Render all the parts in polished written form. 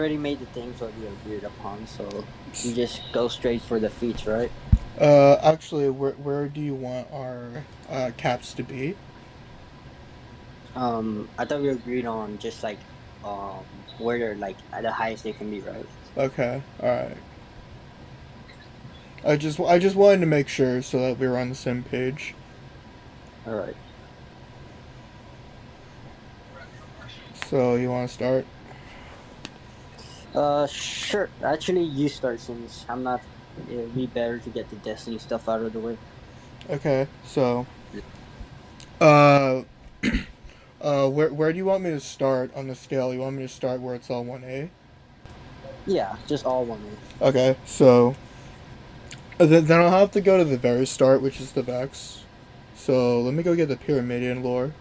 already made the things what we agreed upon, so we just go straight for the feats, right? Actually, where do you want our caps to be? I thought we agreed on just like where they're like at the highest they can be, right? Okay, all right. I just wanted to make sure so that we were on the same page. All right. So you want to start? Sure. Actually, you start since I'm not. It'd be better to get the destiny stuff out of the way. Okay. So, uh, where do you want me to start on the scale? You want me to start where it's all 1A? Yeah, just all one A. Okay. So then I'll have to go to the very start, which is the Vex. So let me go get the Pyramidian lore.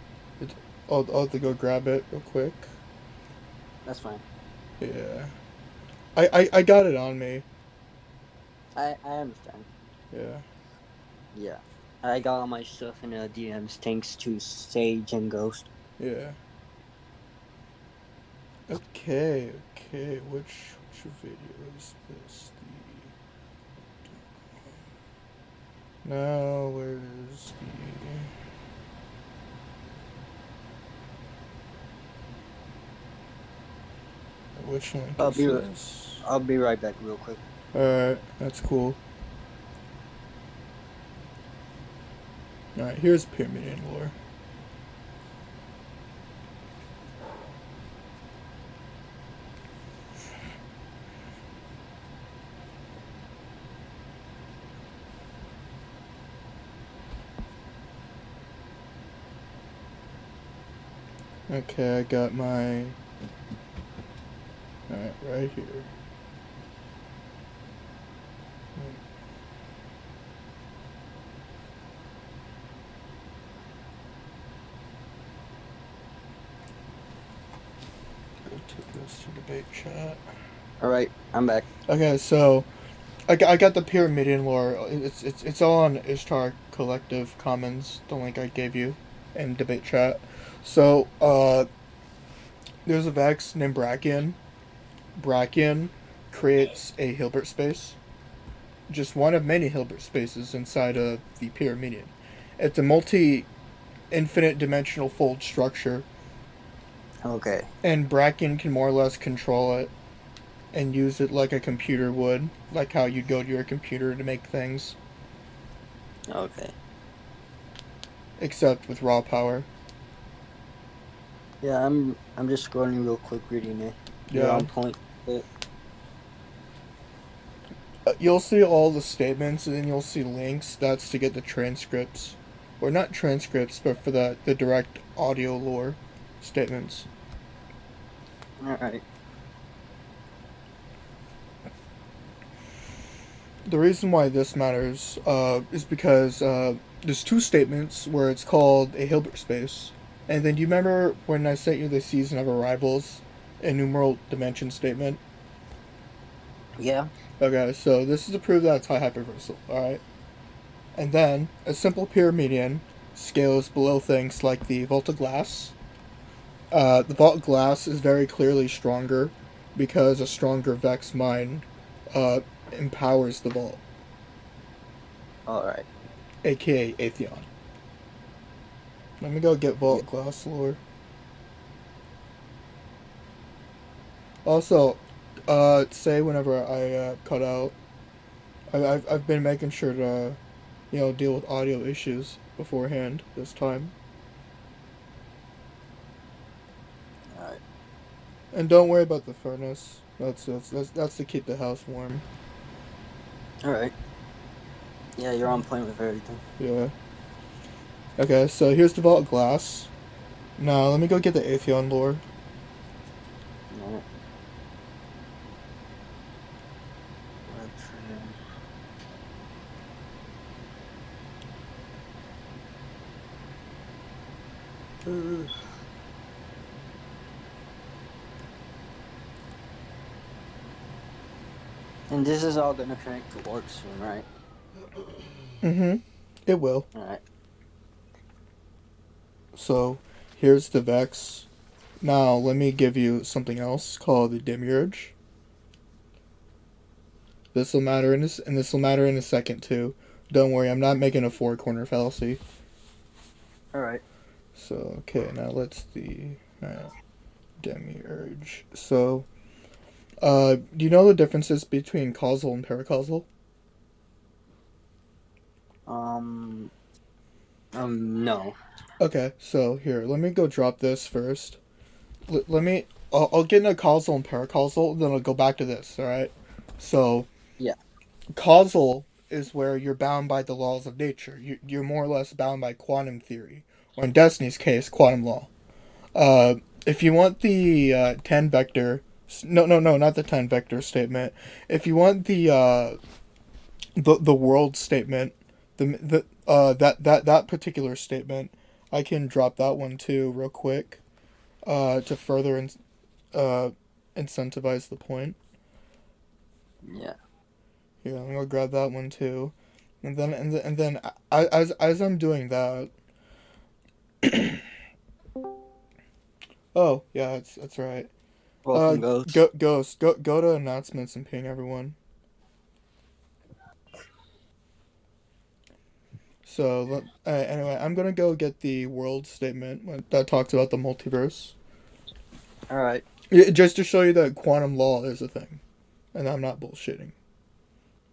I'll have to go grab it real quick. That's fine. Yeah. I got it on me. I understand. Yeah. Yeah, I got all my stuff in the DMs thanks to Sage and Ghost. Yeah. Okay, okay. Which video is this? Now where's which link I'll is be this? I'll be right back real quick. Alright, that's cool. Alright, here's Pyramidian lore. Okay, I got my. Alright, right here. Go take this to debate chat. All right, I'm back. Okay, so I got the Pyramidian lore. It's all on Ishtar Collective Commons, the link I gave you in debate chat. So, there's a Vex named Brachian. Brachian creates a Hilbert space, just one of many Hilbert spaces inside of the Pyramidian. It's a infinite dimensional fold structure, Okay. and Brachian can more or less control it and use it like a computer would, like how you'd go to your computer to make things, Okay. except with raw power. Yeah, I'm just scrolling real quick reading it. You're Yeah. on point. You'll see all the statements, and then you'll see links. That's to get the transcripts. Or not transcripts, but for the direct audio lore statements. All right. The reason why this matters is because there's two statements where it's called a Hilbert space. And then do you remember when I sent you the Season of Arrivals enumeral dimension statement? Yeah. Okay, so this is to prove that it's high hyperversal, alright? And then a simple Pyramidian scales below things like the Vault of Glass. The Vault of Glass is very clearly stronger because a stronger Vex mind uh, empowers the Vault, All right. aka Atheon. Let me go get Yeah. Vault Glass lore. Also, say whenever I cut out, I've been making sure to, deal with audio issues beforehand this time. All right. And don't worry about the furnace. That's to keep the house warm. All right. Yeah, you're on point with everything. Yeah. Okay, so here's the Vault Glass. Now let me go get the Atheon lore. All right. And this is all gonna connect to Oryx soon, right? Mm-hmm. It will. All right. So here's the Vex Now, let me give you something else called the demiurge. This will matter in this, and this will matter in a second too. Don't worry, I'm not making a four-corner fallacy. All right. So, okay, now let's the demiurge. So, do you know the differences between causal and paracausal? Um. No. Okay, so here, let me go drop this first. Let me. I'll get into causal and paracausal, then I'll go back to this. All right. So, Yeah. causal is where you're bound by the laws of nature. You're more or less bound by quantum theory, or in Destiny's case, quantum law. Uh, if you want the 10 vector, no, not the 10 vector statement. If you want the world statement, that particular statement, I can drop that one too real quick, to further uh, incentivize the point. Yeah. Yeah, I'm gonna grab that one too, and then as I'm doing that. Oh yeah, that's right. Welcome, Ghost. Go to announcements and ping everyone. So anyway, I'm gonna go get the world statement that talks about the multiverse. All right. Just to show you that quantum law is a thing, and I'm not bullshitting.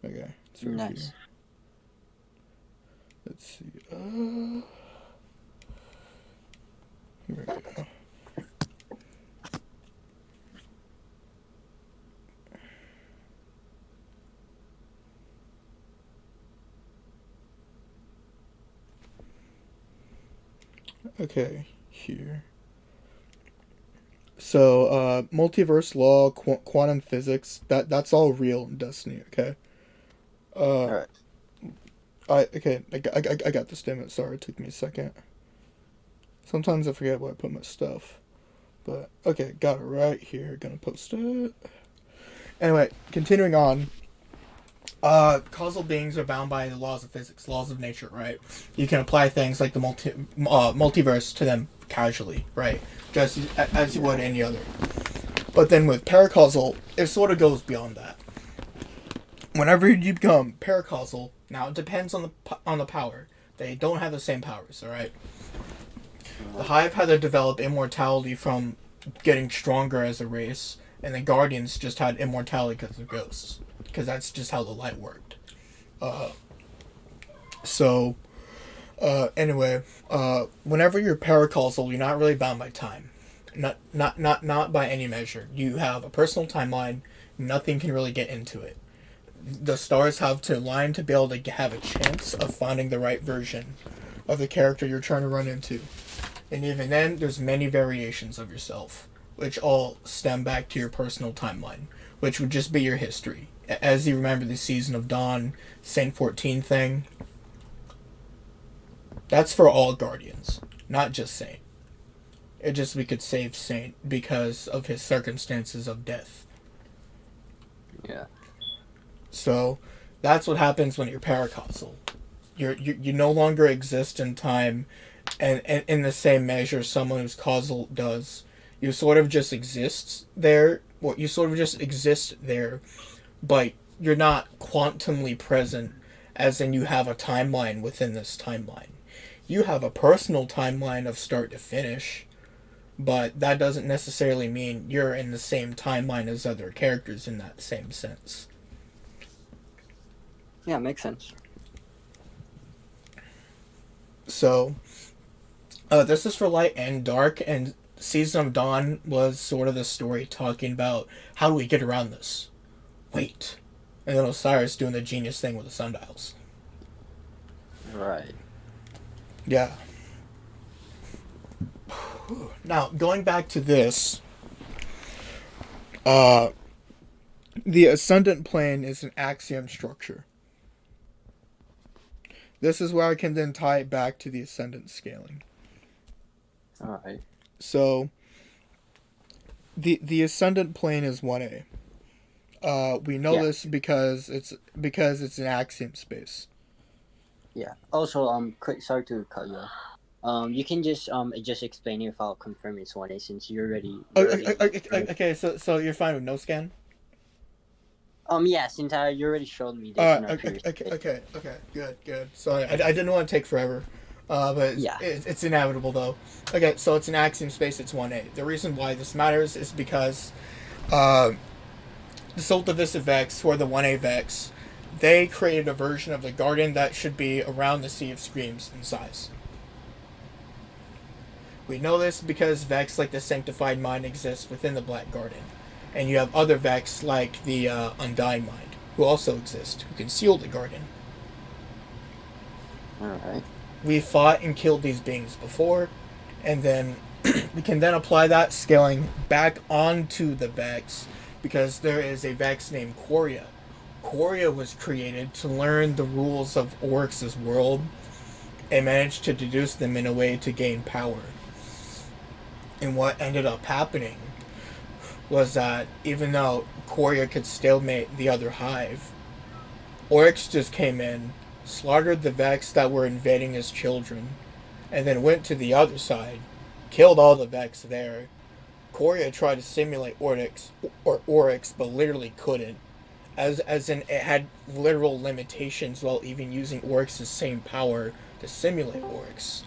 Okay, it's right here. Nice. Let's see. Here we go. Okay, here. So, multiverse law, quantum physics, that's all real in Destiny. Okay. Uh, All right. I got the statement. Sorry, it took me a second. Sometimes I forget where I put my stuff. But okay, got it right here. Gonna post it. Anyway, continuing on. Causal beings are bound by the laws of physics, laws of nature, right? You can apply things like the multiverse to them casually, right? Just as you would any other. But then with paracausal, it sort of goes beyond that. Whenever you become paracausal, now it depends on the power. They don't have the same powers, all right? The Hive had to develop immortality from getting stronger as a race, and the Guardians just had immortality because of ghosts, because that's just how the light worked. Uh, so, anyway, whenever you're paracausal, you're not really bound by time, not by any measure. You have a personal timeline. Nothing can really get into it. The stars have to align to be able to have a chance of finding the right version of the character you're trying to run into. And even then, there's many variations of yourself, which all stem back to your personal timeline, which would just be your history. As you remember the Season of Dawn, Saint 14 thing, that's for all Guardians, not just Saint. It just we could save Saint because of his circumstances of death. Yeah. So, that's what happens when you're paracausal. You no longer exist in time, and in the same measure someone who's causal does. You sort of just exist there. Well, you sort of just exist there, but you're not quantumly present, as in you have a timeline within this timeline. You have a personal timeline of start to finish, but that doesn't necessarily mean you're in the same timeline as other characters in that same sense. Yeah, makes sense. So, this is for light and dark, and Season of Dawn was sort of the story talking about how do we get around this? Wait. And then Osiris doing the genius thing with the sundials. Right. Yeah. Now, going back to this, uh, the Ascendant plane is an axiom structure. This is where I can then tie it back to the Ascendant scaling. All right. So, the Ascendant plane is 1A. We know this because it's an axiom space. Yeah. Also, sorry to cut you off. You can just explain it without confirming it's 1A since you Okay, already okay, so you're fine with no scan? yeah, since you already showed me this in our previous video. Okay, good. So I didn't want to take forever, but Yeah. it's inevitable though. Okay, so it's an axiom space. It's 1A. The reason why this matters is because uh, the Sulta Vista Vex, or the 1A Vex, they created a version of the garden that should be around the Sea of Screams in size. We know this because Vex like the Sanctified Mind exists within the Black Garden. And you have other Vex like the Undying Mind, who also exist, who can seal the garden. Alright. We fought and killed these beings before, and then we can then apply that scaling back onto the Vex, because there is a Vex named Quoria. Quoria was created to learn the rules of Oryx's world and managed to deduce them in a way to gain power. And what ended up happening was that even though Quoria could stalemate the other hive, Oryx just came in, slaughtered the Vex that were invading his children, and then went to the other side, killed all the Vex there. Quoria tried to simulate Oryx, but literally couldn't, as in it had literal limitations while even using Oryx's same power to simulate Oryx.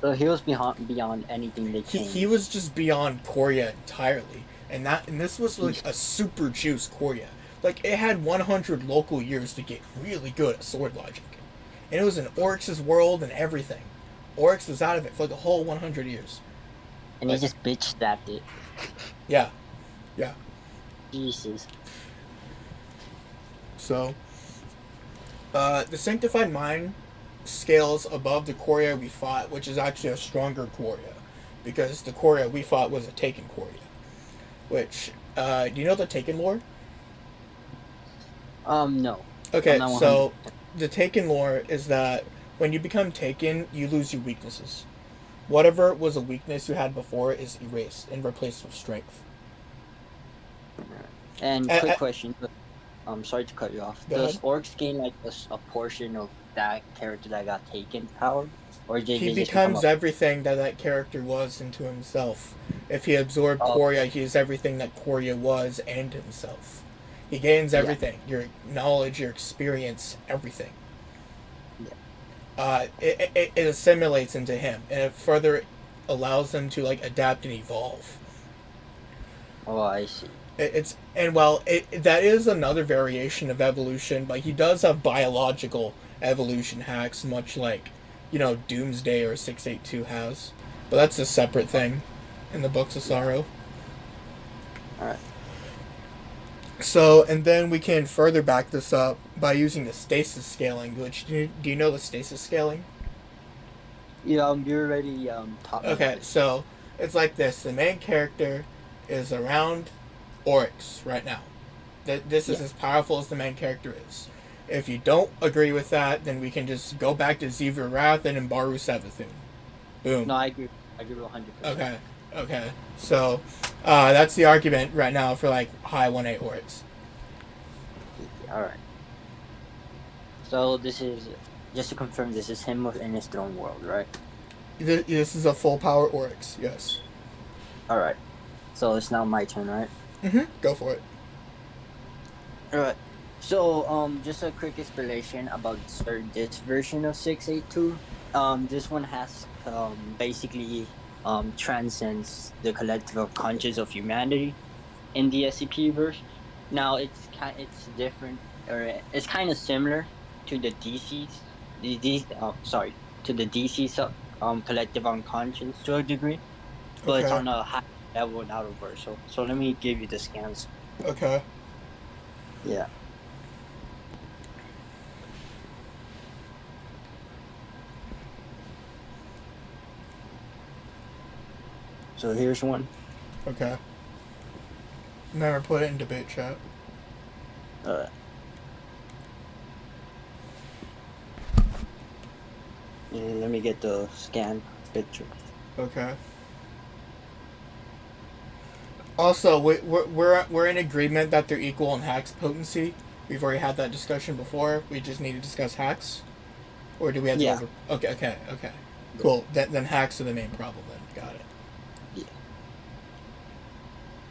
So he was beyond anything they changed. He was just beyond Quoria entirely, and this was like a super juice Quoria. Like it had 100 local years to get really good at sword logic, and it was in Oryx's world and everything. Oryx was out of it for the whole 100 years. And he just bitch slapped it. Yeah. Jesus. So, the Sanctified Mind scales above the Quoria we fought, which is actually a stronger Quoria, because the Quoria we fought was a Taken Quoria. Which, do you know the Taken lore? No. Okay, so the Taken lore is that when you become Taken, you lose your weaknesses. Whatever was a weakness you had before is erased and replaced with strength. And quick question. I'm sorry to cut you off. Go Does ahead. Oryx gain like a portion of that character that got taken power? Or did He they just becomes everything that character was into himself. If he absorbed Quoria, he is everything that Quoria was and himself. He gains everything. Yeah. Your knowledge, your experience, everything. Yeah. It assimilates into him, and it further allows him to like adapt and evolve. Oh, I see. That is another variation of evolution, but he does have biological evolution hacks, much like, Doomsday or 682 has. But that's a separate thing in the Books of Sorrow. Alright. So, and then we can further back this up by using the stasis scaling, which, do you know the stasis scaling? Yeah, you already taught me. Okay, so it's like this. The main character is around Oryx right now. This is as powerful as the main character is. If you don't agree with that, then we can just go back to Zevir Rathan and Baru Savathun. Boom. No, I agree. I agree 100%. Okay. So, that's the argument right now for like high 1A Oryx. Alright. So this is, just to confirm, this is him within his throne world, right? This is a full power Oryx, yes. Alright. So it's now my turn, right? Go for it. Alright. So, just a quick explanation about this version of 682. This one has, basically, transcends the collective conscious of humanity in the SCP verse. Now, it's different, or it's kind of similar to the DC's, to the DC collective unconscious to a degree, but it's on a high level in outer verse. So let me give you the scans. Okay. Yeah. So here's one. Okay. Never put it in debate chat. Let me get the scan picture. Okay. Also, we're in agreement that they're equal in hacks potency. We've already had that discussion before. We just need to discuss hacks, or do we have to? Yeah. Okay. Yeah. Cool. Then hacks are the main problem. Then got it. Yeah.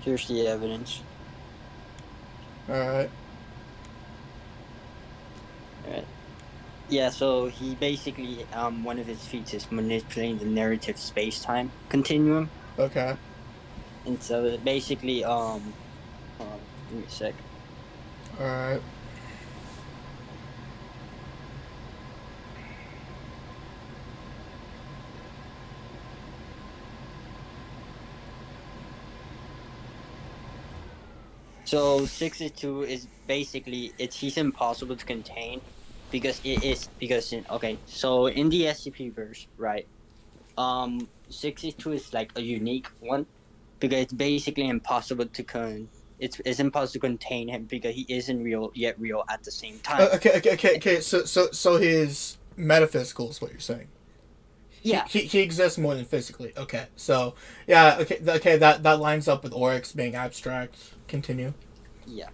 Here's the evidence. All right. All right. Yeah, so he basically one of his feats is manipulating the narrative space time continuum. Okay. And so basically hold on, give me a sec. All right. So 62 is basically he's impossible to contain because it is because in okay, so in the SCP verse, right? 62 is like a unique one because it's basically impossible to it's impossible to contain him because he isn't real yet real at the same time. Okay. So his metaphysical is what you're saying. Yeah, He exists more than physically. Okay. So yeah. Okay. That lines up with Oryx being abstract. Continue. yeah.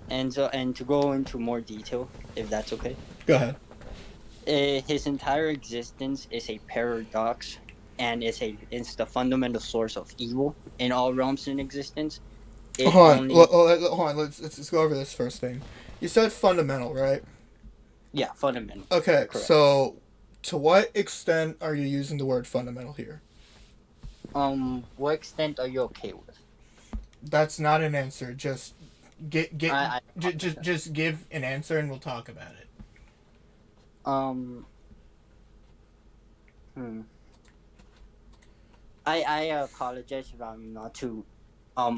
And to go into more detail, if that's okay. Go ahead. His entire existence is a paradox and it's the fundamental source of evil in all realms in existence. It Hold on. only Hold on. Let's go over this first thing. You said fundamental, right? yeah, fundamental. Okay. Correct. So to what extent are you using the word fundamental here? What extent are you okay with? That's not an answer. Just get I just give an answer and we'll talk about it. um hmm. I apologize if I'm not too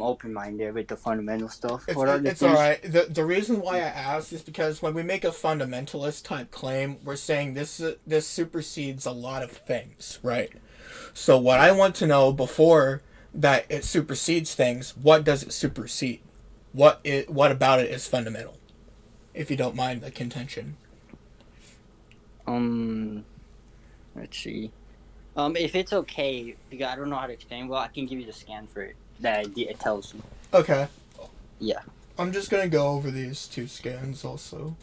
open minded with the fundamental stuff. What are the It's all things? right. The reason why I asked is because when we make a fundamentalist type claim, we're saying this supersedes a lot of things, right? So what I want to know before that it supersedes things, what does it supersede? What about it is fundamental? If you don't mind the contention. Um let's see. If it's okay, because I don't know how to explain. Well, I can give you the scan for it. That it tells you. Okay. Yeah, I'm just gonna go over these two scans also.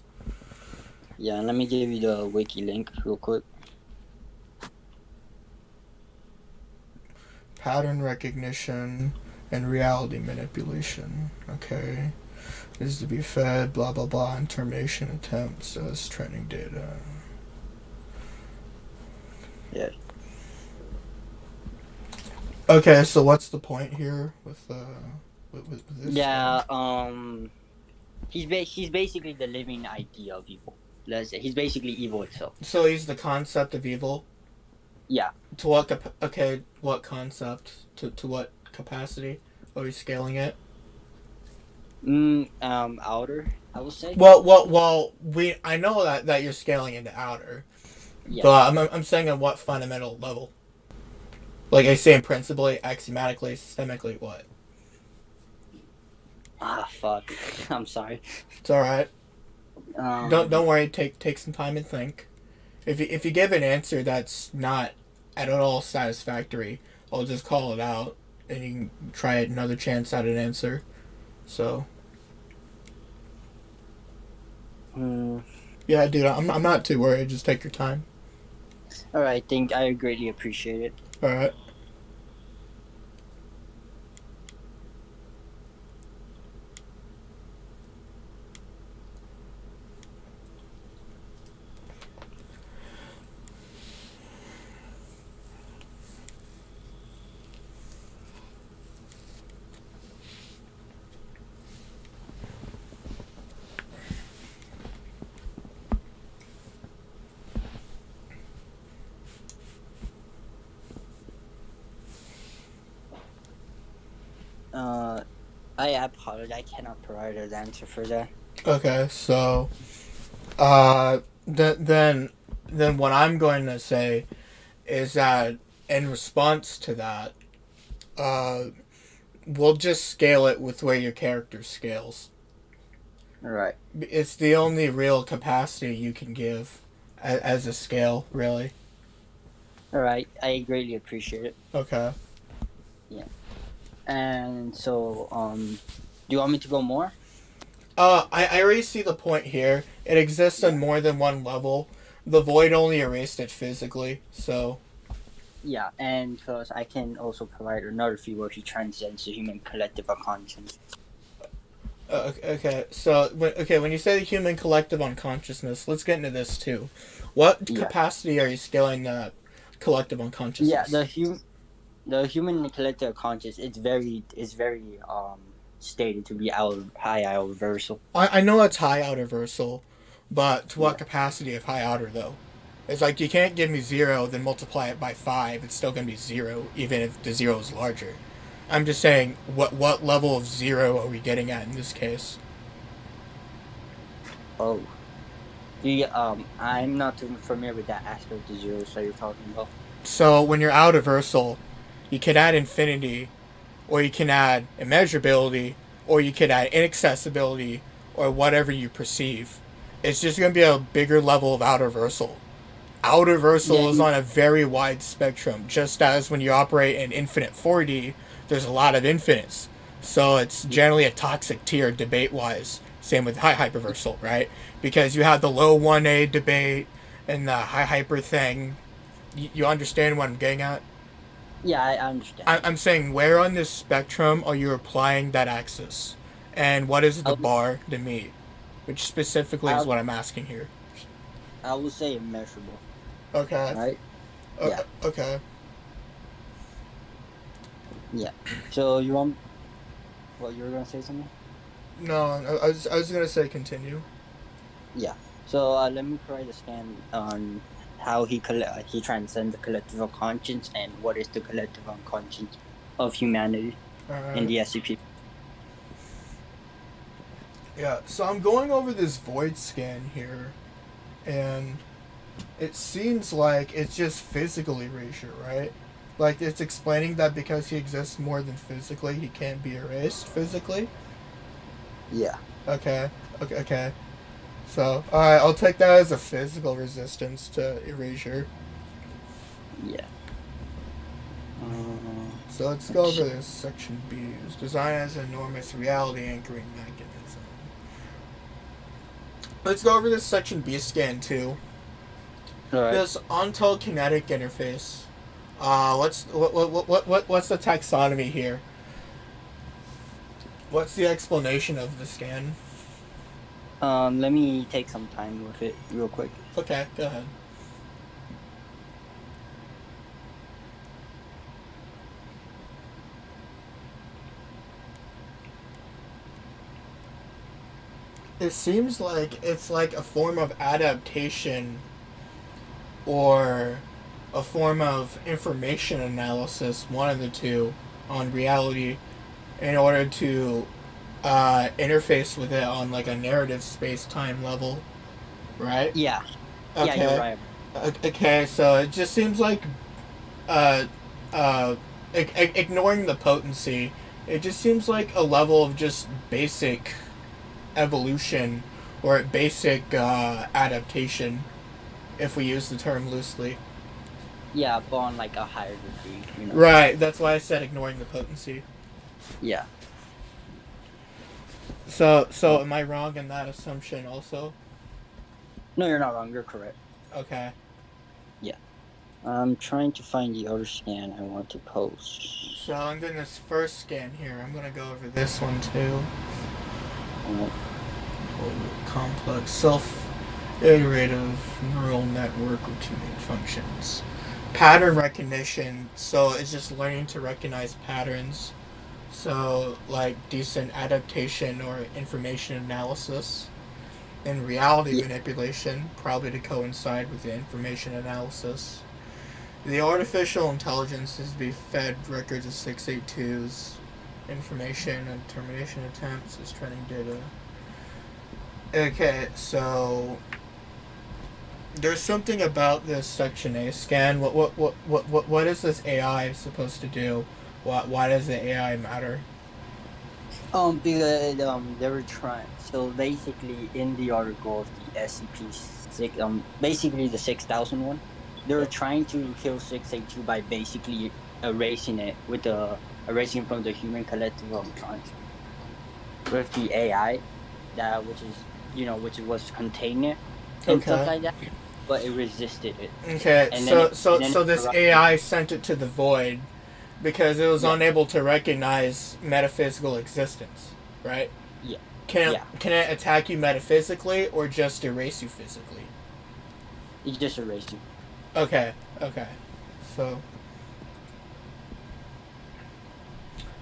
yeah. Let me give you the wiki link real quick. Pattern recognition and reality manipulation. Okay. Is to be fed, blah blah blah, and termination attempts as training data. Yeah. Okay, so what's the point here with this Yeah. guy? He's basically the living idea of evil. Let's say he's basically evil itself. So he's the concept of evil. Yeah. To what okay, what concept? To what capacity? Are we scaling it? Outer, I will say. We I know that you're scaling into outer, Yeah. but I'm saying on what fundamental level? Like I say, principally, axiomatically, systemically, what? Ah, fuck. I'm sorry. It's all right. Um. Don't worry. Take some time and think. If you give an answer that's not at all satisfactory, I'll just call it out, and you can try another chance at an answer. So hmm. yeah, dude, I'm not too worried. Just take your time. All right. Think I greatly appreciate it. All right. Uh, I apologize. I cannot provide an answer for that. Okay. So then what I'm going to say is that in response to that, uh, we'll just scale it with where your character scales. All right. It's the only real capacity you can give as a scale, really. All right. I greatly appreciate it. Okay. Yeah. And so, do you want me to go more? I already see the point here. It exists on Yeah. more than one level. The void only erased it physically, so Yeah, and because I can also provide another view where he transcends the human collective unconscious. Okay, so when you say the human collective unconsciousness, let's get into this too. What Yeah, capacity are you scaling that collective yeah. unconsciousness? The human collective conscious is very stated to be high out reversal. I know it's high outer versal, but to what Yeah. capacity of high outer though? It's like you can't give me 0, then multiply it by 5. It's still going to be 0, even if the 0 is larger. I'm just saying, what level of 0 are we getting at in this case? Oh. I'm not too familiar with that aspect of zeros that you're talking about. So when you're outer versal, you can add infinity, or you can add immeasurability, or you can add inaccessibility, or whatever you perceive. It's just going to be a bigger level of outer versal. Outer Yeah, versal is on a very wide spectrum, just as when you operate in infinite 4D, there's a lot of infinites. So it's generally a toxic tier debate wise. Same with high hyperversal, right? Because you have the low 1A debate and the high hyper thing. You understand what I'm getting at? yeah, I understand. I'm saying where on this spectrum are you applying that axis? And what is I the will, bar to meet? Which specifically is I, what I'm asking here. I will say immeasurable, Okay. right? Yeah, Okay. yeah. So you want? Well, you were gonna say something? No, I was gonna say continue. Yeah. So let me provide a scan on how he transcends the collective unconscious and what is the collective unconscious of humanity in Alright. the SCP. Yeah, so I'm going over this void scan here, and it seems like it's just physical erasure, right? Like it's explaining that because he exists more than physically, he can't be erased physically. Yeah. Okay, okay. So, alright, I'll take that as a physical resistance to erasure. Yeah. So let's go Let's over see. this section B. It's designed as an enormous reality anchoring mechanism. Let's go over this section B scan too. All right. This ontokinetic interface. What's the taxonomy here? What's the explanation of the scan? Let me take some time with it real quick. Okay, go ahead. It seems like it's like a form of adaptation or a form of information analysis, one of the two, on reality in order to interface with it on like a narrative space time level, right? Yeah. Yeah, you're Okay. right. Okay, so it just seems like uh, uh, ignoring the potency, it just seems like a level of just basic evolution or basic adaptation, if we use the term loosely. Yeah, but on like a higher degree. Right, that's why I said ignoring the potency. Yeah. So Uh, am I wrong in that assumption also? no, you're not wrong. You're correct. Okay. Yeah. I'm trying to find the other scan I want to post. So I'm doing this first scan here. I'm gonna go over this one too. Uh, Complex self-iterative neural network with two main functions. Pattern recognition. So it's just learning to recognize patterns. So like decent adaptation or information analysis. And reality yeah. manipulation, probably to coincide with the information analysis. The artificial intelligence is to be fed records of 682's information and termination attempts as training data. Okay, so there's something about this section A scan. What is this AI supposed to do? Why does the AI matter? Because they were trying. So basically, in the article of the SCP six, basically the 6,001, they were trying to kill 682 by basically erasing it with the erasing from the human collective unconscious with the AI, that which is which was containment and stuff Okay. like that. but it resisted it, Okay, and then so it so and then it so this corrupted. AI sent it to the void because it was Yeah, unable to recognize metaphysical existence, right? yeah, Can yeah. can it attack you metaphysically or just erase you physically? It just erased you. Okay, okay. So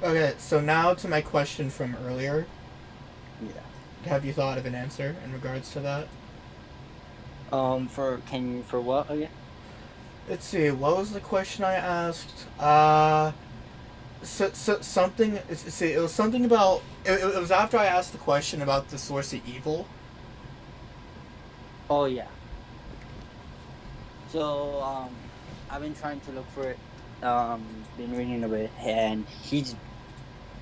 okay, so now to my question from earlier. Yeah. Have you thought of an answer in regards to that? For what again? Let's see. What was the question I asked? Something. See, it was something about. It was after I asked the question about the source of evil. Oh yeah. So I've been trying to look for it. Been reading a bit, and he's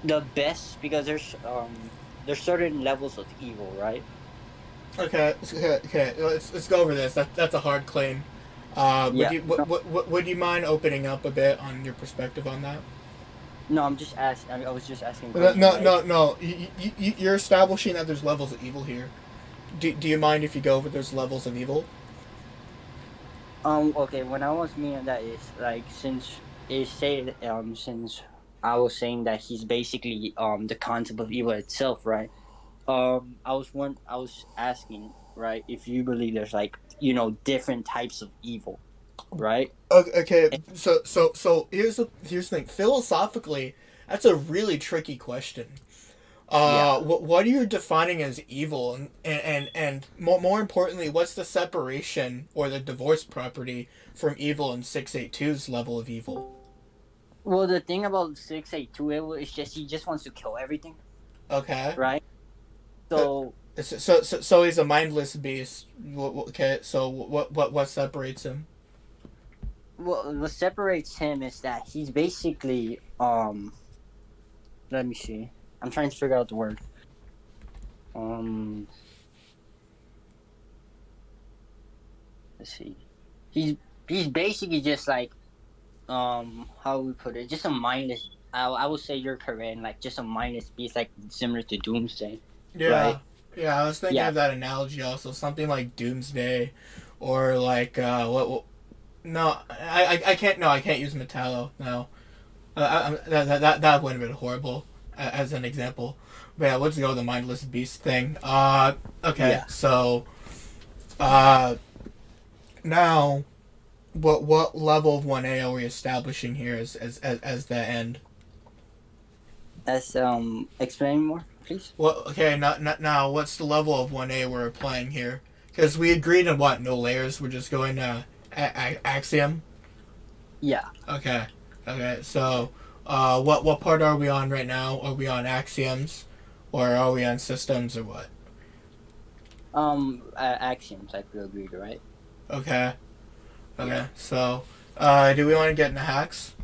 the best because there's certain levels of evil, right? Okay, okay. Let's go over this. That's a hard claim. Would Yeah. you No, would you mind opening up a bit on your perspective on that? no, I'm just asking. I was just asking a No, question, no, right? no, no. You're establishing that there's levels of evil here. Do you mind if you go over those levels of evil? Okay. When I was meaning that is like since I was saying that he's basically the concept of evil itself, right? I was asking, right, if you believe there's like different types of evil, right? Okay, And- so here's the thing. Philosophically, that's a really tricky question. yeah. What are you defining as evil, and more importantly, what's the separation or the divorce property from evil in 682's level of evil? Well, the thing about 682 evil is just he just wants to kill everything, Okay, right? Uh, So, so he's a mindless beast. Okay, so what separates him? what separates him is that he's basically Let me see. I'm trying to figure out the word. Um, let's see. He's he's basically just like how we put it, just a mindless. I would say you're correct. Like just a mindless beast, like similar to Doomsday, Yeah, right? yeah. I was thinking Yeah, of that analogy also, something like Doomsday, or like what no, I can't. No, I can't use Metallo. No, that would have been horrible as an example. But yeah, let's go with the mindless beast thing. Okay. yeah. So, uh, now, what level of 1A are we establishing here as the end? That's explain more, please. Well, okay. Now, what's the level of 1A we're applying here? Because we agreed on what? No layers. We're just going to axiom. Yeah. Okay. Okay. So, what part are we on right now? Are we on axioms, or are we on systems, or what? Axioms, like we agreed, right? Okay. Yeah. Okay. So, do we want to get into hacks?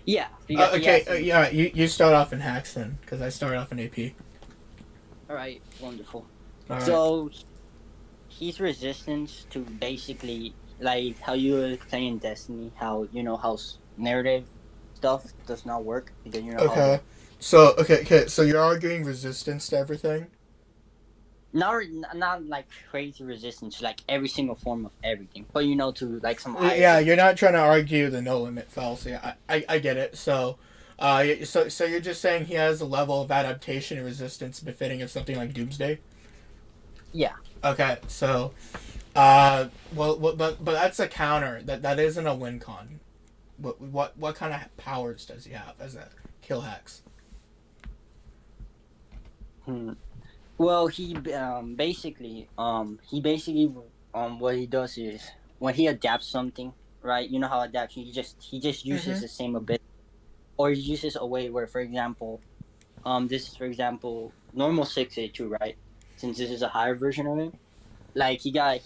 Yeah, because he Okay. has to. Yeah. You start off in hacks then, because I started off in AP. All right, wonderful. All right. So he's resistance to basically like how you were playing Destiny, how narrative stuff does not work because you know how Okay. the So okay. So you're arguing resistance to everything. not like crazy resistance to like every single form of everything, but to like some Yeah, items. you're not trying to argue the no limit fallacy. I get it. So, so you're just saying he has a level of adaptation and resistance befitting of something like Doomsday. Yeah. Okay, so, but that's a counter. That isn't a win con. What kind of powers does he have as a kill hacks? Hmm. Well, he basically what he does is when he adapts something, right? You know how adaptation he just uses Mm-hmm. the same ability, or he uses a way where, for example, this is for example normal 682, right? Since this is a higher version of it, like he got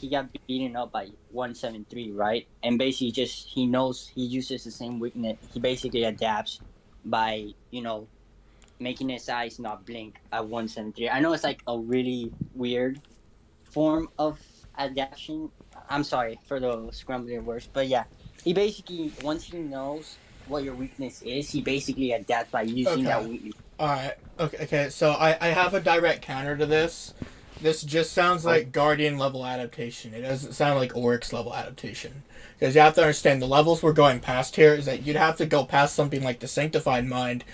beaten up by 173, right? And basically just he knows he uses the same weakness. He basically adapts by making his eyes not blink at 173. I know it's like a really weird form of adaptation. I'm sorry for the scrambling words, but yeah, he basically once he knows what your weakness is, he basically adapts by using Okay. that weakness. All right. Okay. Okay. So I have a direct counter to this. This just sounds Oh, like Guardian level adaptation. It doesn't sound like Oryx level adaptation. Because you have to understand the levels we're going past here is that you'd have to go past something like the Sanctified Mind.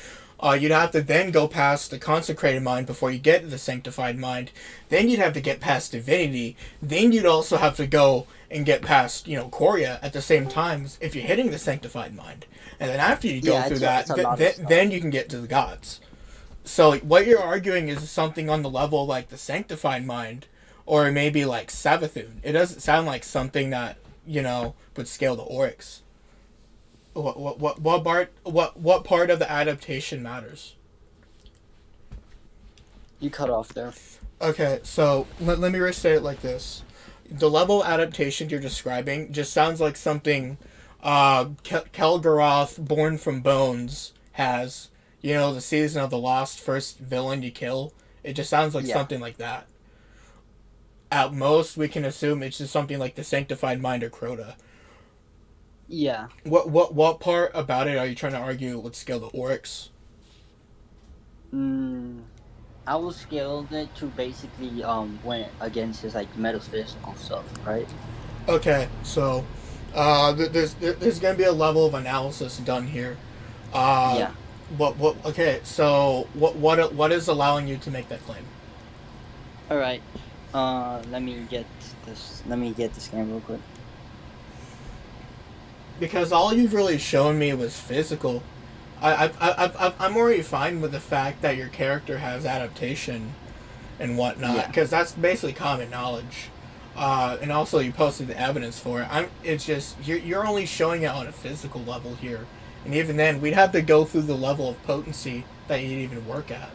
You'd have to then go past the Consecrated Mind before you get to the Sanctified Mind. Then you'd have to get past Divinity. Then you'd also have to go and get past, Choria at the same time if you're hitting the Sanctified Mind. And then after you go yeah, through it's that, a lot of stuff. then you can get to the gods. So what you're arguing is something on the level like the Sanctified Mind, or maybe like Savathun. It doesn't sound like something that would scale the Oryx. What part of the adaptation matters? You cut off there. Okay, so let me restate it like this: the level of adaptation you're describing just sounds like something Kelgaroth, Born from Bones, has. The Season of the Lost first villain you kill. It just sounds like Yeah, something like that. At most, we can assume it's just something like the Sanctified Mind or Crota. yeah. What part about it are you trying to argue would scale the Oryx? Mm, I will scale it to basically when against his like metaphysical stuff, right? Okay, so there's gonna be a level of analysis done here. Uh, Yeah. what? Okay, so what is allowing you to make that claim? All right. Let me get this. Let me get the scan real quick. Because all you've really shown me was physical. I'm already fine with the fact that your character has adaptation and whatnot, Yeah. because that's basically common knowledge. And also, you posted the evidence for it. It's just you're only showing it on a physical level here, and even then, we'd have to go through the level of potency that you'd even work at.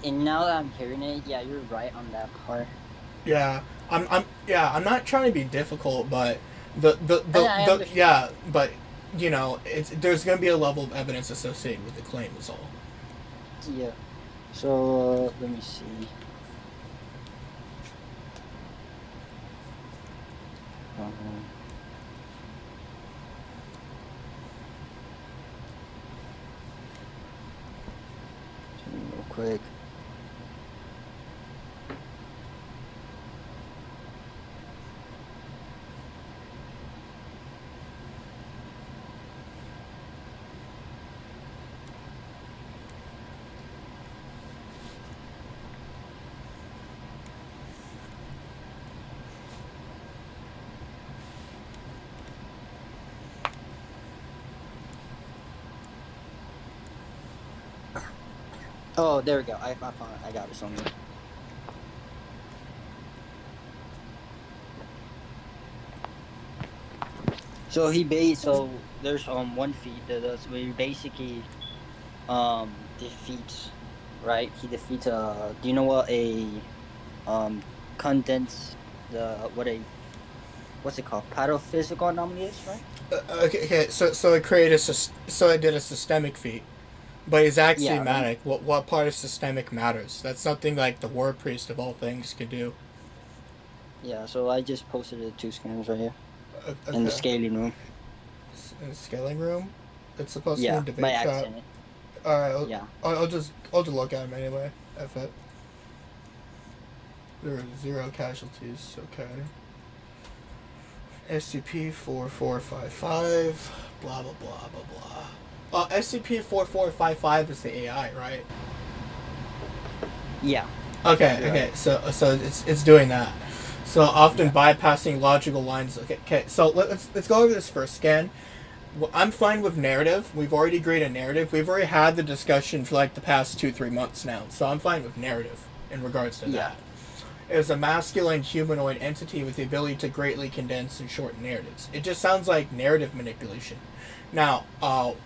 And now that I'm hearing it, yeah, you're right on that part. Yeah, I'm not trying to be difficult, but And I understand. yeah, but it's there's gonna be a level of evidence associated with the claim. Is all. Yeah. So let me see. Um, real quick. Oh, there we go. I found it. I got it somewhere. So there's one feat that does where he basically defeats, right? He defeats do you know what a condense the what a what's it called? Patophysical anomaly is, right? Okay. So it created so it did a systemic feat, but it's Yeah, let me, axiomatic. What part of systemic matters? That's something like the war priest of all things could do. yeah, so I just posted the two scanners right here in the Okay. scaling room. In the scaling room, it's supposed to be in Yeah, by debate chat. accident. All right, Yeah. I'll just look at them anyway. F it. There are 0 casualties. Okay. SCP-4455. Blah blah blah blah blah. SCP-4455 is the AI, right? Yeah, Okay. you're right. Okay. So it's doing that. So often Yeah. bypassing logical lines. Okay. Okay. So let's go over this first scan. Well, I'm fine with narrative. We've already agreed on narrative. We've already had the discussion for like the past 2-3 months now. So I'm fine with narrative in regards to Yeah. that. It is a masculine humanoid entity with the ability to greatly condense and shorten narratives. It just sounds like narrative manipulation. Now,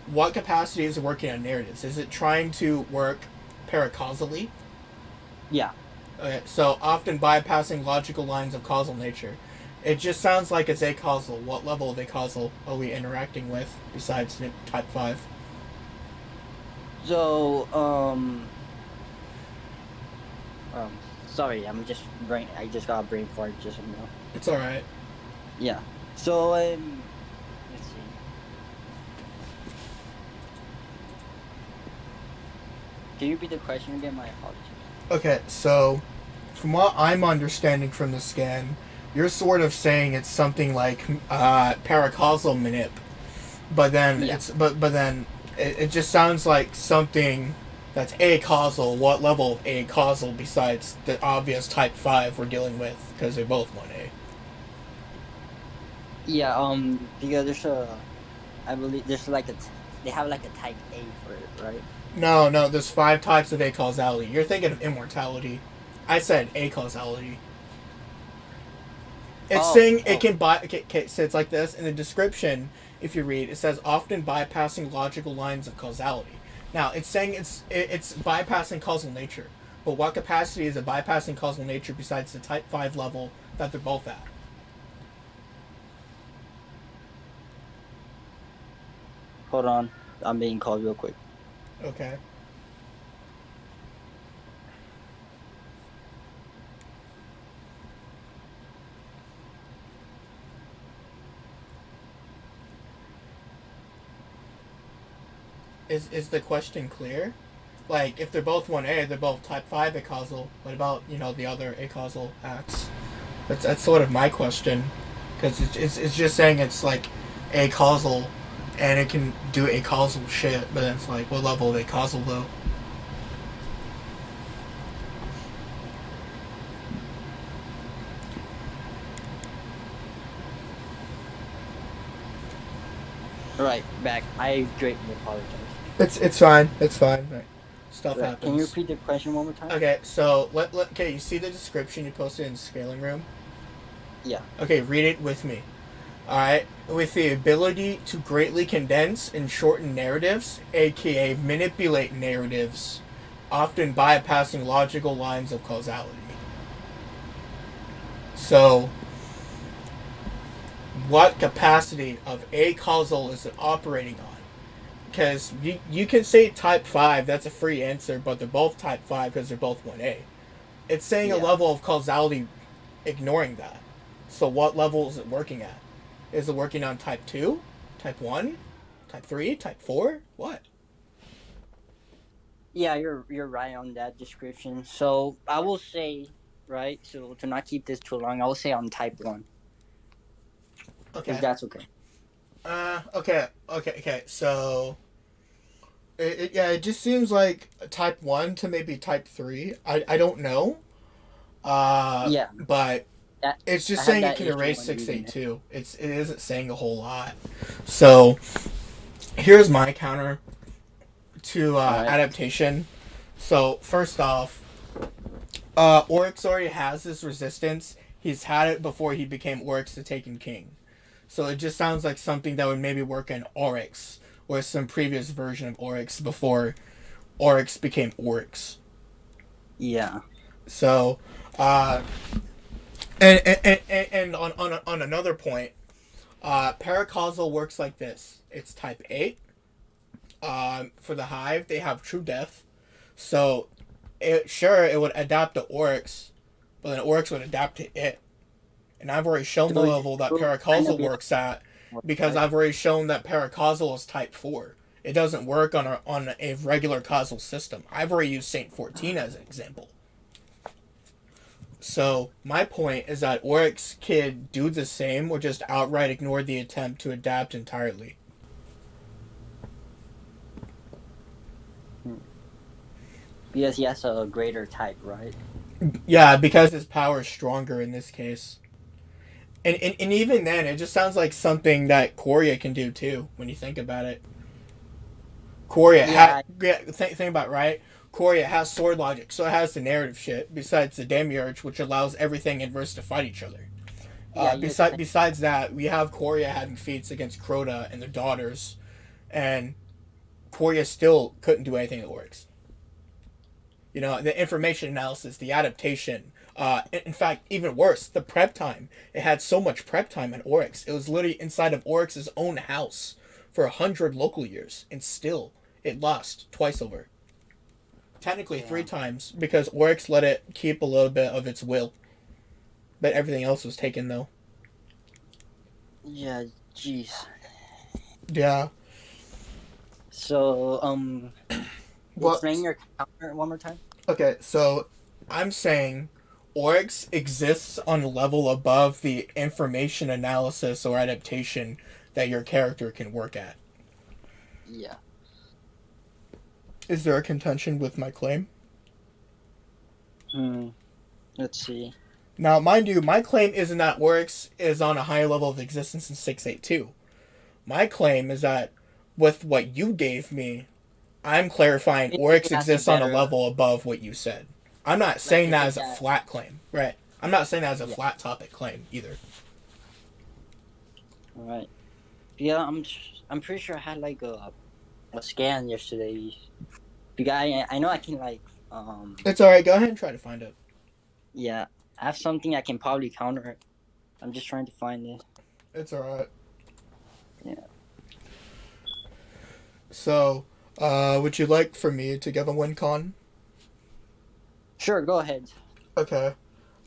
what capacity is it working on narratives? Is it trying to work paracausally? Yeah. Okay, so often bypassing logical lines of causal nature. It just sounds like it's acausal. What level of acausal are we interacting with besides type 5? So sorry, I just got a brain fart just now. It's alright. Yeah. So let's see. Can you repeat the question again? My apologies. Okay, so from what I'm understanding from the scan, you're sort of saying it's something like paracausal manip, but then Yeah. it just sounds like something that's acausal. What level of acausal besides the obvious type 5 we're dealing with, because they're both 1A? Yeah. Because there's I believe there's like they have like a type A for it, right? No, no, there's 5 types of acausality. You're thinking of immortality. I said acausality. It's Oh. saying it Oh. can buy. Okay, so it's like this in the description. If you read, it says often bypassing logical lines of causality. Now, it's saying it's bypassing causal nature, but what capacity is it bypassing causal nature besides the Type 5 level that they're both at? Hold on. I'm being called real quick. Okay. Is the question clear? Like, if they're both 1A, they're both Type 5 acausal. What about, the other acausal acts? That's sort of my question, because it's just saying it's like a causal, and it can do a causal shit, but it's like what level of a causal though? Right. Back. I greatly apologize. It's fine. It's fine. Right. Stuff Right. Can you happens. repeat the question one more time? Okay, so okay. You see the description you posted in the scaling room? Yeah. Okay, read it with me. All right, with the ability to greatly condense and shorten narratives, aka manipulate narratives, often bypassing logical lines of causality. So, what capacity of a causal is it operating on? Because you can say type 5, that's a free answer, but they're both type 5 because they're both 1A. It's saying a Yeah. level of causality ignoring that. So, what level is it working at? Is it working on type 2? Type 1? Type 3? Type 4? What? Yeah. You're right on that description. So I will say, right. So to not keep this too long, I will say on type one, if Okay. that's okay. Okay. So, yeah, it just seems like type 1 to maybe type 3. I don't know. Yeah. But That it's just I had saying it that can issue erase when reading it. 682. It isn't saying a whole lot. So here's my counter to All right. adaptation. So first off, Oryx already has this resistance. He's had it before he became Oryx the Taken King. So it just sounds like something that would maybe work in Oryx or some previous version of Oryx before Oryx became Oryx. Yeah. So, and on another point, paracausal works like this. It's type 8. For the hive, they have true death. So, it would adapt to Oryx, but then Oryx would adapt to it. And I've already shown the So it level that will kind of paracausal be like, works at because right? I've already shown that paracausal is type 4. It doesn't work on a regular causal system. I've already used Saint 14 as an example. So my point is that Oryx could do the same or just outright ignore the attempt to adapt entirely. Hmm. Because he has a greater type, right? Yeah, because his power is stronger in this case. And even then, it just sounds like something that Korea can do too, when you think about it. Yeah. Think about it, right? Korea has sword logic, so it has the narrative shit, besides the Demiurge, which allows everything in verse to fight each other. Yeah. You explained. Besides that, we have Korea having feats against Crota and their daughters, and Korea still couldn't do anything that works. The information analysis, the adaptation. In fact, even worse, the prep time. It had so much prep time in Oryx. It was literally inside of Oryx's own house for 100 local years, and still, it lost twice over. Technically, three Yeah. times, because Oryx let it keep a little bit of its will. But everything else was taken, though. Yeah. Jeez. Yeah. So What? explain your counter one more time. Okay, so I'm saying Oryx exists on a level above the information analysis or adaptation that your character can work at. Yeah. Is there a contention with my claim? Hmm. Let's see. Now, mind you, my claim isn't that Oryx is on a higher level of existence in 682. My claim is that with what you gave me, I'm clarifying If Oryx it has a exists on a better, level above what you said. I'm not like saying if that it as a got, flat claim, right? I'm not saying that as a yeah. flat topic claim either. All right. Yeah, I'm pretty sure I had like a scan yesterday. The guy, I know I can like It's alright, go ahead and try to find it. yeah, I have something I can probably counter it. I'm just trying to find it. It's alright. Yeah. So, would you like for me to give a win con? Sure, go ahead. Okay.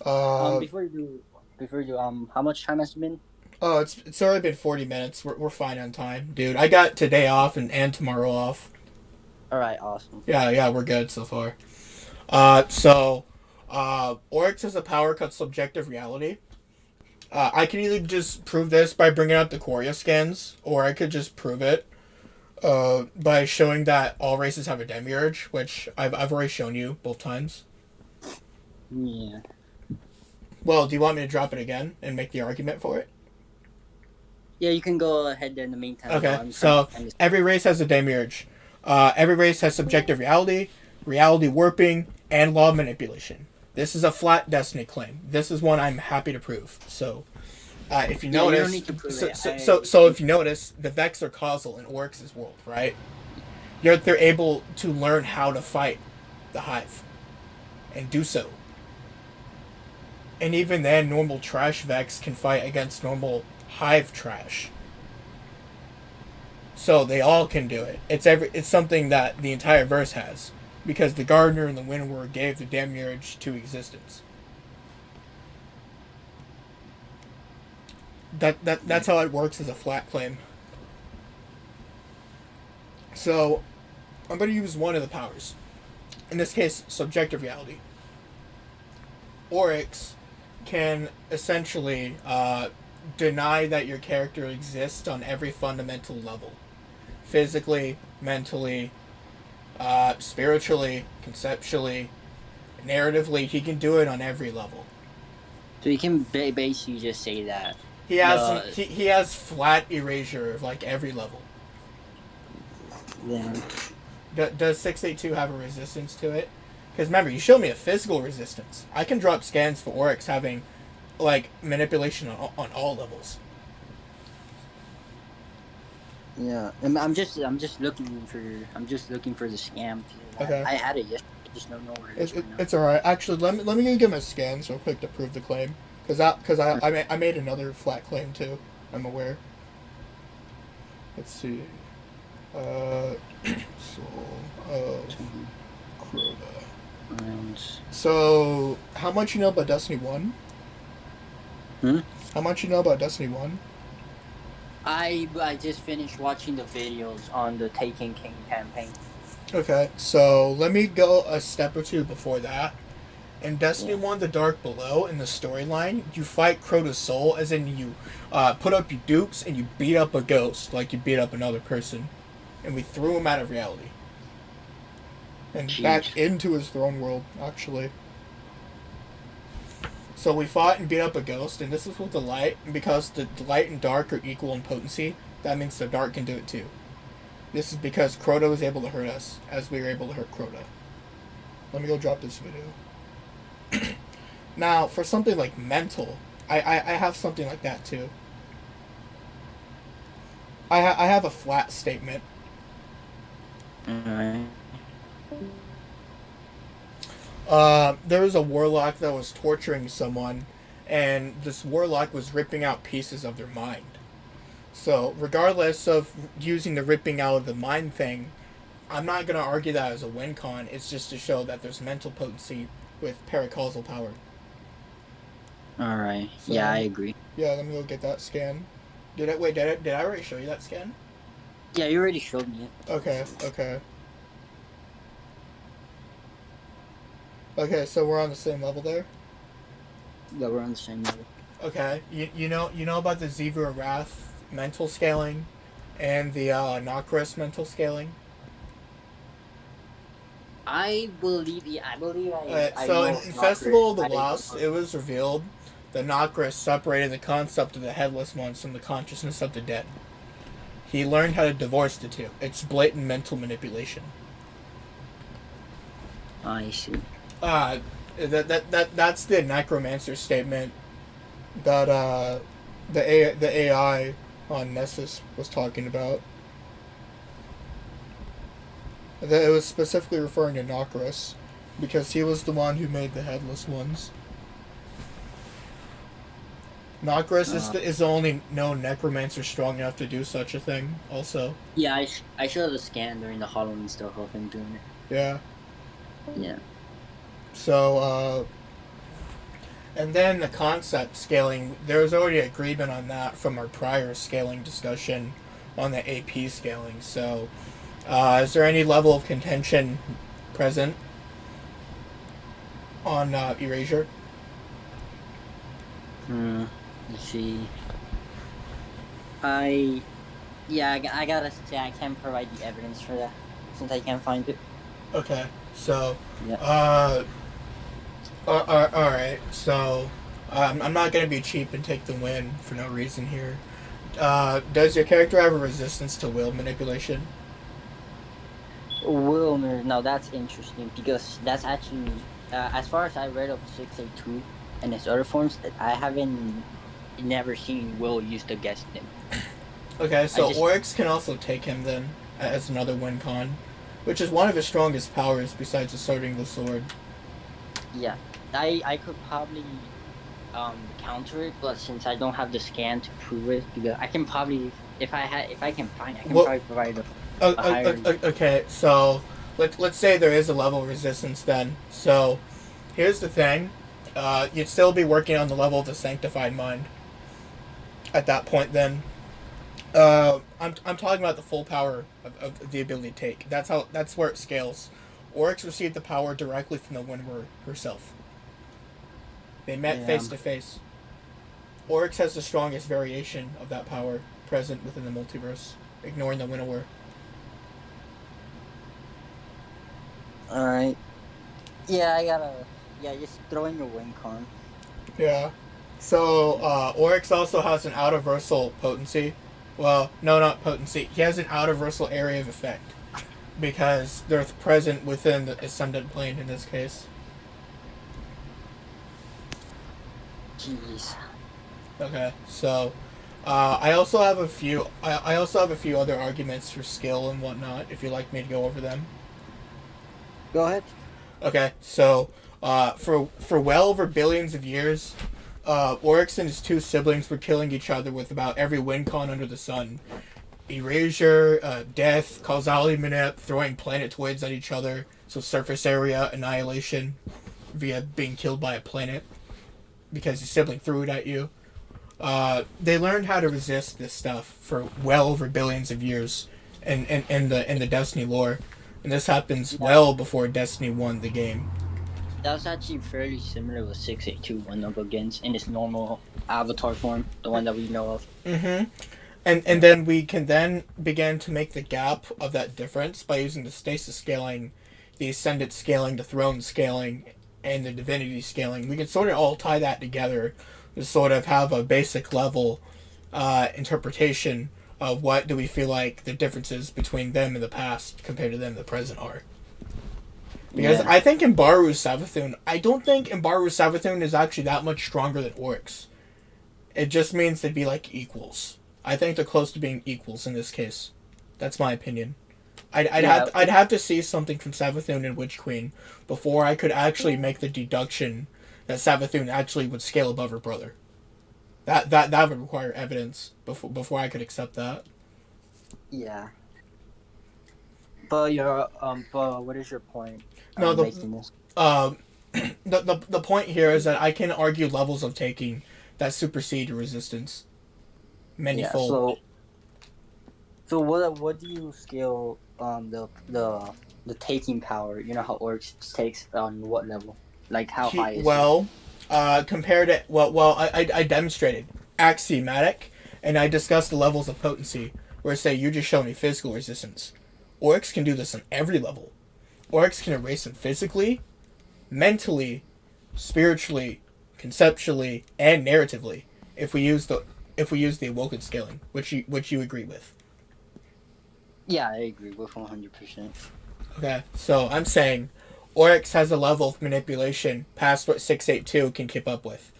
Uh, Before you do, how much time has it been? oh, it's already been 40 minutes. We're fine on time, dude. I got today off and tomorrow off. All right, awesome. Yeah, we're good so far. Oryx has a power cut subjective reality. I can either just prove this by bringing out the Quoria scans, or I could just prove it by showing that all races have a demiurge, which I've already shown you both times. Yeah. Well, do you want me to drop it again and make the argument for it? Yeah, you can go ahead there in the meantime while Okay, I'm trying to so find this. every race has a demiurge. Every race has subjective reality, reality warping, and law manipulation. This is a flat destiny claim. This is one I'm happy to prove. So, if you Yeah, you don't notice, need to prove so, it. so, so, so if you notice, the Vex are causal in Oryx's world, right? They're able to learn how to fight the Hive and do so. And even then, normal trash Vex can fight against normal Hive trash. So they all can do it. It's something that the entire verse has, because the Gardener and the Windward gave the Demiurge to existence. That's how it works as a flat claim. So I'm going to use one of the powers. In this case, subjective reality. Oryx can essentially deny that your character exists on every fundamental level: physically, mentally, spiritually, conceptually, narratively. He can do it on every level. So you can basically just say that He has some. the He has flat erasure of like every level. then Does 682 have a resistance to it? Because remember, you showed me a physical resistance. I can drop scans for Oryx having like manipulation on all levels. yeah, I'm just looking for the scam. Okay. I had it yesterday. I just don't know where it is right now. It's alright. Actually, let me give him a scan real quick to prove the claim. I made another flat claim too. I'm aware. Let's see. Soul of Crota. And So, how much you know about Destiny 1? hmm? How much you know about Destiny 1? I just finished watching the videos on the Taken King campaign. Okay, so let me go a step or two before that. In Destiny Yeah. 1, The Dark Below, in the storyline, you fight Crota's soul, as in you put up your dupes and you beat up a ghost, like you beat up another person. And we threw him out of reality. And Jeez. back into his throne world, actually. So we fought and beat up a ghost, and this is with the light, and because the light and dark are equal in potency, that means the dark can do it too. This is because Crota was able to hurt us, as we were able to hurt Crota. Let me go drop this video. Now, for something like mental, I have something like that too. I have a flat statement. Alright. There was a warlock that was torturing someone, and this warlock was ripping out pieces of their mind. So, regardless of using the ripping out of the mind thing, I'm not going to argue that as a win con. It's just to show that there's mental potency with paracausal power. Alright. So, Yeah, I agree. Yeah, let me go get that scan. Did I already show you that scan? Yeah, you already showed me it. Okay. Okay, so we're on the same level there. Yeah, we're on the same level. Okay, you know about the Zebra Wrath mental scaling, and the Nocris mental scaling. I believe I So know in Knocker. Festival of the I Lost, it was revealed that Nocris separated the concept of the headless ones from the consciousness of the dead. He learned how to divorce the two. It's blatant mental manipulation. I see. Uh, that's the necromancer statement that the AI on Nessus was talking about. That it was specifically referring to Nocris because he was the one who made the headless ones. Nocris Uh, is the only known necromancer strong enough to do such a thing. Also, yeah, I showed the scan during the Halloween stuff of him doing it. yeah. Yeah. So and then the concept scaling, there was already agreement on that from our prior scaling discussion on the AP scaling. So, is there any level of contention present on Erasure? Hmm. Let's see. I yeah, I gotta say I can't provide the evidence for that since I can't find it. Okay, so, Yeah. uh, all right. So, I'm not gonna be cheap and take the win for no reason here. Does your character have a resistance to will manipulation? Wilmer, now that's interesting because that's actually, as far as I read of 682 and its other forms, I haven't never seen Will used against him. Okay, I so just, Oryx can also take him then as another win con, which is one of his strongest powers besides asserting the sword. yeah, I could probably counter it, but since I don't have the scan to prove it, because I can probably, if I can find, I can Well, probably provide a higher. okay, so let's say there is a level of resistance then. So here's the thing: you'd still be working on the level of the sanctified mind at that point. Then I'm talking about the full power of the ability to take. That's where it scales. Oryx received the power directly from the Winnower herself. They met Yeah. face to face. Oryx has the strongest variation of that power present within the multiverse, ignoring the Winnower. All right. Yeah, I gotta. Yeah, just throw in your win con. Yeah. So Yeah. Oryx also has an out-of-versal potency. Well, no, not potency. He has an out-of-versal area of effect because they're present within the Ascendant plane in this case. Jeez. Okay, so I also have a few. I also have a few other arguments for skill and whatnot. If you'd like me to go over them. Go ahead. Okay, so for well over billions of years, Oryx and his two siblings were killing each other with about every win con under the sun. Erasure, death, causality manip, throwing planetoids at each other, so surface area annihilation via being killed by a planet because your sibling threw it at you. They learned how to resist this stuff for well over billions of years in the Destiny lore, and this happens Yeah, well before Destiny won the game. that was actually fairly similar with 682 went up against in its normal avatar form, the one that we know of. Mm-hmm. And Yeah. then we can then begin to make the gap of that difference by using the stasis scaling, the ascendant scaling, the throne scaling, and the divinity scaling. We can sort of all tie that together to sort of have a basic level interpretation of what do we feel like the differences between them in the past compared to them in the present are. Because Yeah. I think Imbaru Savathun, I don't think Imbaru Savathun is actually that much stronger than Oryx. It just means they'd be like equals. I think they're close to being equals in this case. That's my opinion. Yeah. I'd have to see something from Savathun and Witch Queen before I could actually make the deduction that Savathun actually would scale above her brother. That would require evidence before I could accept that. Yeah. But what is your point No, making this? um the point here is that I can argue levels of taking that supersede resistance Yeah. manyfold. So what do you scale the taking power? You know how Oryx takes on what level? Like how high is it? Compared to I demonstrated axiomatic, and I discussed the levels of potency. Where say you just show me physical resistance. Oryx can do this on every level. Oryx can erase them physically, mentally, spiritually, conceptually, and narratively. If we use the awoken scaling, which you agree with. Yeah, I agree with 100%. Okay, so I'm saying Oryx has a level of manipulation past what 682 can keep up with.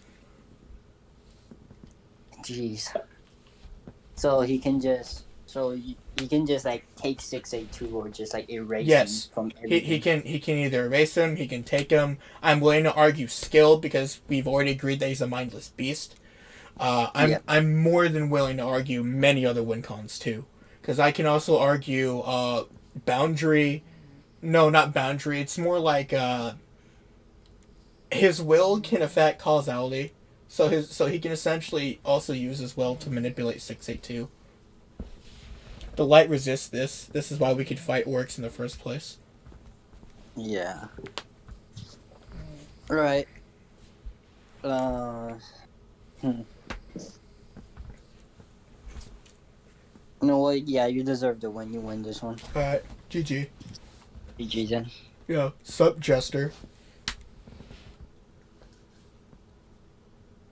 Jeez. So he can just like take 682 or just like erase him Yes, from everything. he can either erase him, he can take him. I'm willing to argue skill because we've already agreed that he's a mindless beast. Yeah. I'm more than willing to argue many other win cons too, because I can also argue boundary. No, not boundary. It's more like his will can affect causality, so he can essentially also use his will to manipulate 682. The light resists this. This is why we could fight Oryx in the first place. Yeah. Right. Uh. Hmm. You know what? Yeah, you deserve the win. You win this one. Alright, GG. GG then. Yo, sup, Jester.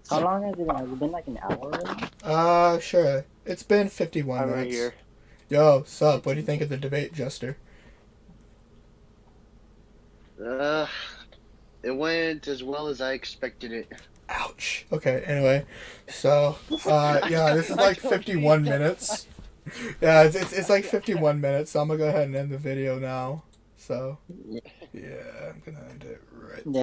How long has it been? Has it been like an hour already? Sure. It's been 51 I'm right minutes. here. Yo, sup, what do you think of the debate, Jester? Uh, it went as well as I expected it. Ouch. Okay, anyway. So, yeah, this is like 51 minutes. Yeah, it's like 51 minutes, so I'm gonna go ahead and end the video now. So, Yeah. yeah, I'm gonna end it right